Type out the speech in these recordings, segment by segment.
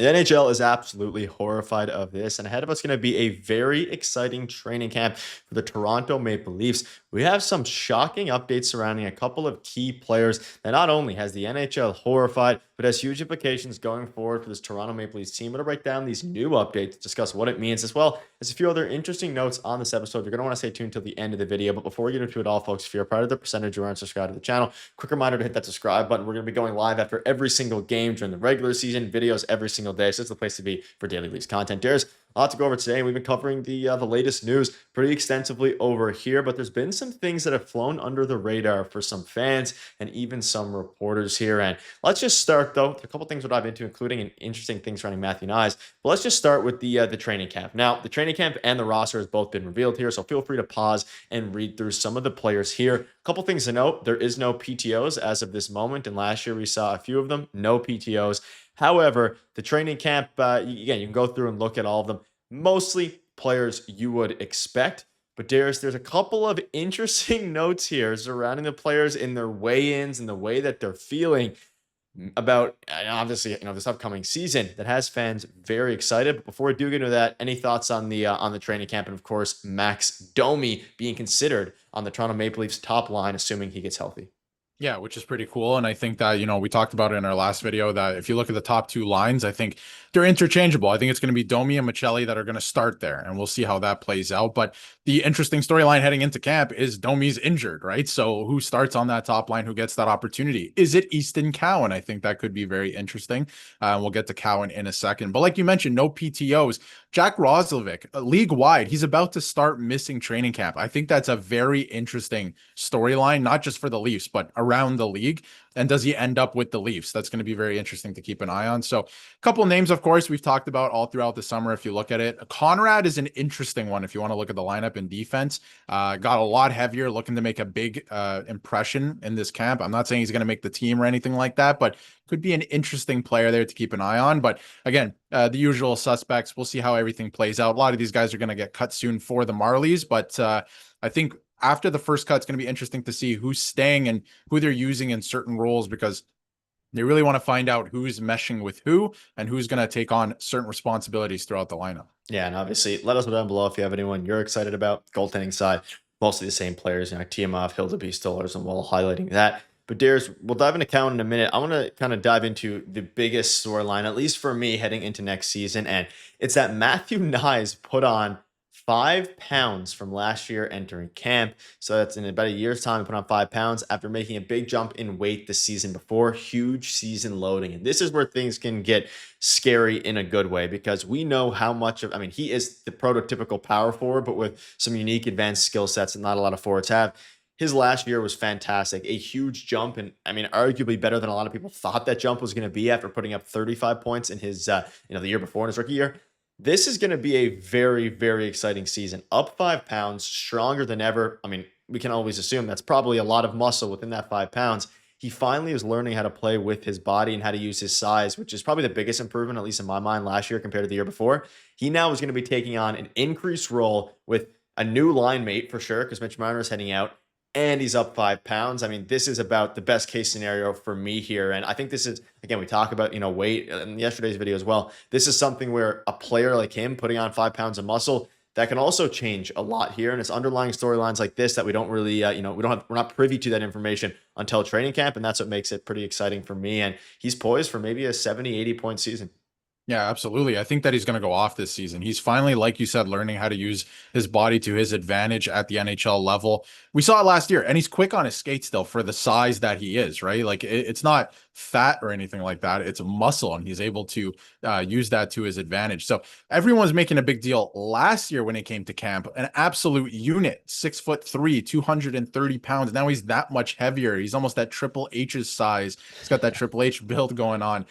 The NHL is absolutely horrified of this, and ahead of us going to be a very exciting training camp for the Toronto Maple Leafs. We have some shocking updates surrounding a couple of key players that not only has the NHL horrified, but has huge implications going forward for this Toronto Maple Leafs team. I'm going to break down these new updates, discuss what it means, as well as a few other interesting notes on this episode. You're going to want to stay tuned till the end of the video. But before we get into it all, folks, if you're a part of the percentage who aren't subscribed to the channel, quick reminder to hit that subscribe button. We're going to be going live after every single game during the regular season, videos every single day. So it's the place to be for daily Leafs content. There's a lot to go over today. We've been covering the latest news pretty extensively over here, but there's been some things that have flown under the radar for some fans and even some reporters here. And let's just start though. A couple things we'll dive into, including an interesting thing surrounding Matthew Knies. But let's just start with the training camp. Now, the training camp and the roster has both been revealed here, so feel free to pause and read through some of the players here. A couple things to note: there is no PTOs as of this moment, and last year we saw a few of them. No PTOs. However, the training camp, again, you can go through and look at all of them. Mostly players you would expect. But there's a couple of interesting notes here surrounding the players in their weigh-ins and the way that they're feeling about, obviously, this upcoming season that has fans very excited. But before we do get into that, any thoughts on the training camp, and of course Max Domi being considered on the Toronto Maple Leafs top line, assuming he gets healthy? Yeah, which is pretty cool. And I think that, we talked about it in our last video that if you look at the top two lines, I think they're interchangeable. I think it's going to be Domi and Michelli that are going to start there, and we'll see how that plays out. But the interesting storyline heading into camp is Domi's injured, right? So who starts on that top line? Who gets that opportunity? Is it Easton Cowan? I think that could be very interesting. We'll get to Cowan in a second. But like you mentioned, no PTOs. Jack Roslovic, league wide, he's about to start missing training camp. I think that's a very interesting storyline, not just for the Leafs, but around the league. And does he end up with the Leafs? That's going to be very interesting to keep an eye on. So a couple names, of course, we've talked about all throughout the summer. If you look at it, Conrad is an interesting one. If you want to look at the lineup and defense, got a lot heavier, looking to make a big impression in this camp. I'm not saying he's going to make the team or anything like that, but could be an interesting player there to keep an eye on. But again, the usual suspects. We'll see how everything plays out. A lot of these guys are going to get cut soon for the Marlies, but I think after the first cut, it's going to be interesting to see who's staying and who they're using in certain roles, because they really want to find out who's meshing with who and who's going to take on certain responsibilities throughout the lineup. Yeah, and obviously, let us know down below if you have anyone you're excited about. Goaltending side, mostly the same players, Tiamoff, Hildeby, Stillers, and we'll highlighting that. But Darius, we'll dive into Cowan in a minute. I want to kind of dive into the biggest storyline, at least for me, heading into next season, and it's that Matthew Knies put on 5 pounds from last year entering camp. So that's in about a year's time, he put on 5 pounds after making a big jump in weight the season before. Huge season loading. And this is where things can get scary in a good way, because we know how much of, he is the prototypical power forward, but with some unique advanced skill sets that not a lot of forwards have. His last year was fantastic, a huge jump, and arguably better than a lot of people thought that jump was going to be after putting up 35 points in his, the year before in his rookie year. This is going to be a very, very exciting season. Up 5 pounds, stronger than ever. We can always assume that's probably a lot of muscle within that 5 pounds. He finally is learning how to play with his body and how to use his size, which is probably the biggest improvement, at least in my mind, last year compared to the year before. He now is going to be taking on an increased role with a new line mate for sure, because Mitch Marner is heading out, and he's up 5 pounds. This is about the best case scenario for me here. And I think this is, again, we talk about, weight in yesterday's video as well. This is something where a player like him putting on 5 pounds of muscle, that can also change a lot here. And it's underlying storylines like this that we don't really, we're not privy to that information until training camp. And that's what makes it pretty exciting for me. And he's poised for maybe a 70, 80 point season. Yeah, absolutely. I think that he's going to go off this season. He's finally, like you said, learning how to use his body to his advantage at the NHL level. We saw it last year, and he's quick on his skates still for the size that he is, right? Like it's not fat or anything like that. It's muscle, and he's able to use that to his advantage. So everyone's making a big deal last year when it came to camp. An absolute unit, 6'3", 230 pounds. Now he's that much heavier. He's almost that Triple H's size. He's got that Triple H build going on,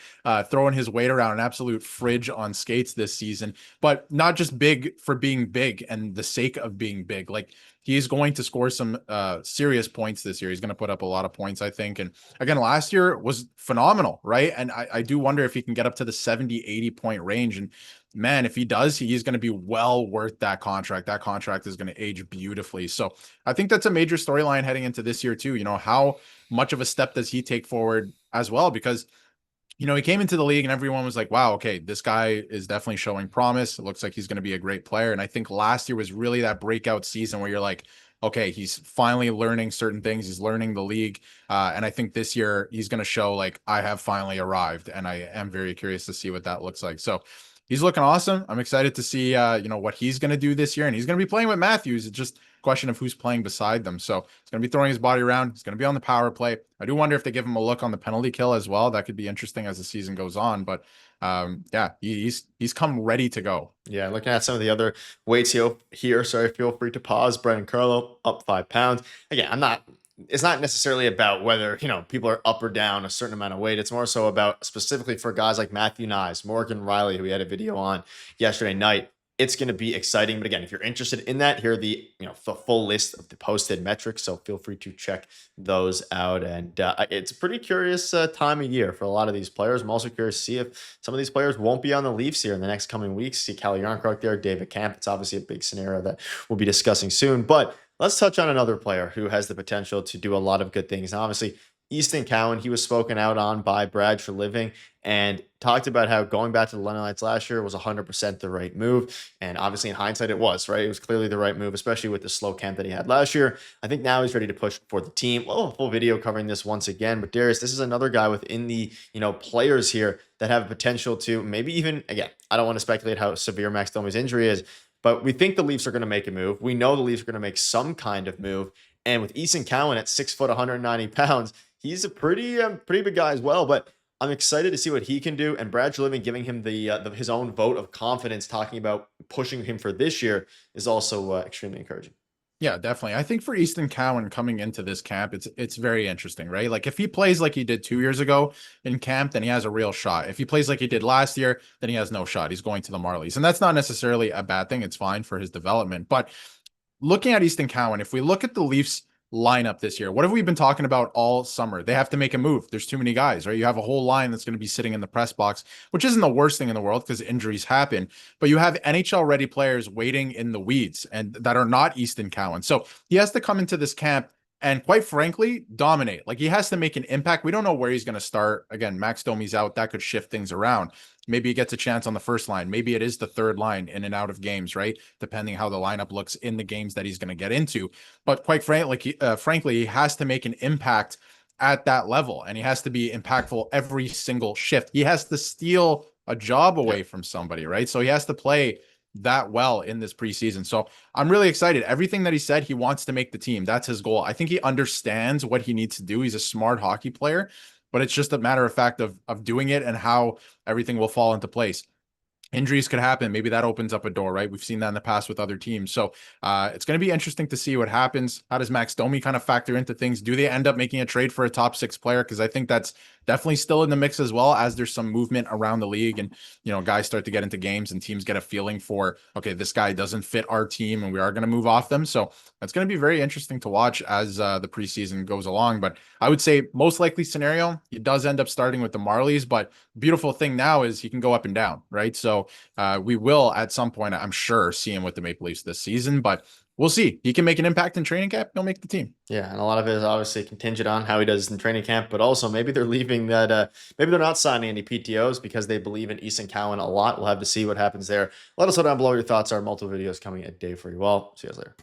throwing his weight around, an absolute fridge on skates this season. But not just big for being big and the sake of being big. Like, he's going to score some serious points this year. He's going to put up a lot of points, I think. And again, last year was phenomenal, right? And I do wonder if he can get up to the 70, 80 point range. And man, if he does, he's going to be well worth that contract. That contract is going to age beautifully. So I think that's a major storyline heading into this year too. How much of a step does he take forward as well? Because you know, he came into the league and everyone was like, wow, okay, this guy is definitely showing promise. It looks like he's going to be a great player. And I think last year was really that breakout season where you're like, okay, he's finally learning certain things. He's learning the league. And I think this year he's going to show like, I have finally arrived. And I am very curious to see what that looks like. So he's looking awesome. I'm excited to see, you know, what he's going to do this year. And he's going to be playing with Matthews. It's just a question of who's playing beside them. So he's going to be throwing his body around. He's going to be on the power play. I do wonder if they give him a look on the penalty kill as well. That could be interesting as the season goes on. But yeah, he's come ready to go. Yeah, looking at some of the other weights here, sorry, feel free to pause. Brendan Carlo up 5 pounds. Again, it's not necessarily about whether, people are up or down a certain amount of weight. It's more so about specifically for guys like Matthew Knies, Morgan Riley, who we had a video on yesterday night. It's going to be exciting. But again, if you're interested in that, here are the full list of the posted metrics. So feel free to check those out. And it's a pretty curious time of year for a lot of these players. I'm also curious to see if some of these players won't be on the Leafs here in the next coming weeks. See Calle Yarncroc there, David Camp. It's obviously a big scenario that we'll be discussing soon. But let's touch on another player who has the potential to do a lot of good things. Now, obviously, Easton Cowan, he was spoken out on by Brad Treliving and talked about how going back to the London Knights last year was 100% the right move. And obviously in hindsight, it was, right? It was clearly the right move, especially with the slow camp that he had last year. I think now he's ready to push for the team. We'll have a full video covering this once again. But Darius, this is another guy within the, players here that have potential to maybe even, again, I don't want to speculate how severe Max Domi's injury is, but we think the Leafs are going to make a move. We know the Leafs are going to make some kind of move. And with Easton Cowan at 6 foot, 190 pounds, he's a pretty big guy as well. But I'm excited to see what he can do. And Brad Treliving giving him his own vote of confidence, talking about pushing him for this year, is also extremely encouraging. Yeah, definitely. I think for Easton Cowan coming into this camp, it's very interesting, right? Like if he plays like he did 2 years ago in camp, then he has a real shot. If he plays like he did last year, then he has no shot. He's going to the Marlies. And that's not necessarily a bad thing. It's fine for his development. But looking at Easton Cowan, if we look at the Leafs lineup this year, what have we been talking about all summer? They have to make a move. There's too many guys, right? You have a whole line that's going to be sitting in the press box, which isn't the worst thing in the world because injuries happen, but you have NHL ready players waiting in the weeds and that are not Easton Cowan. So he has to come into this camp and quite frankly, dominate. Like he has to make an impact. We don't know where he's going to start. Again, Max Domi's out. That could shift things around. Maybe he gets a chance on the first line. Maybe it is the third line in and out of games, right? Depending how the lineup looks in the games that he's going to get into. But quite frankly, he has to make an impact at that level, and he has to be impactful every single shift. He has to steal a job away from somebody, right? So he has to play that well in this preseason. So I'm really excited. Everything that he said, he wants to make the team. That's his goal. I think he understands what he needs to do. He's a smart hockey player, but it's just a matter of fact of doing it and how everything will fall into place. Injuries could happen. Maybe that opens up a door, right? We've seen that in the past with other teams. So it's going to be interesting to see what happens. How does Max Domi kind of factor into things? Do they end up making a trade for a top 6 player? Because I think that's definitely still in the mix as well, as there's some movement around the league and, guys start to get into games and teams get a feeling for, okay, this guy doesn't fit our team and we are going to move off them. So that's going to be very interesting to watch as the preseason goes along. But I would say most likely scenario, he does end up starting with the Marlies, but beautiful thing now is he can go up and down, right? So we will at some point, I'm sure, see him with the Maple Leafs this season, but we'll see. He can make an impact in training camp. He'll make the team. Yeah, and a lot of it is obviously contingent on how he does in training camp, but also maybe they're leaving that. Maybe they're not signing any PTOs because they believe in Easton Cowan a lot. We'll have to see what happens there. Let us know down below what your thoughts are. Multiple videos coming a day for you all. See you guys later.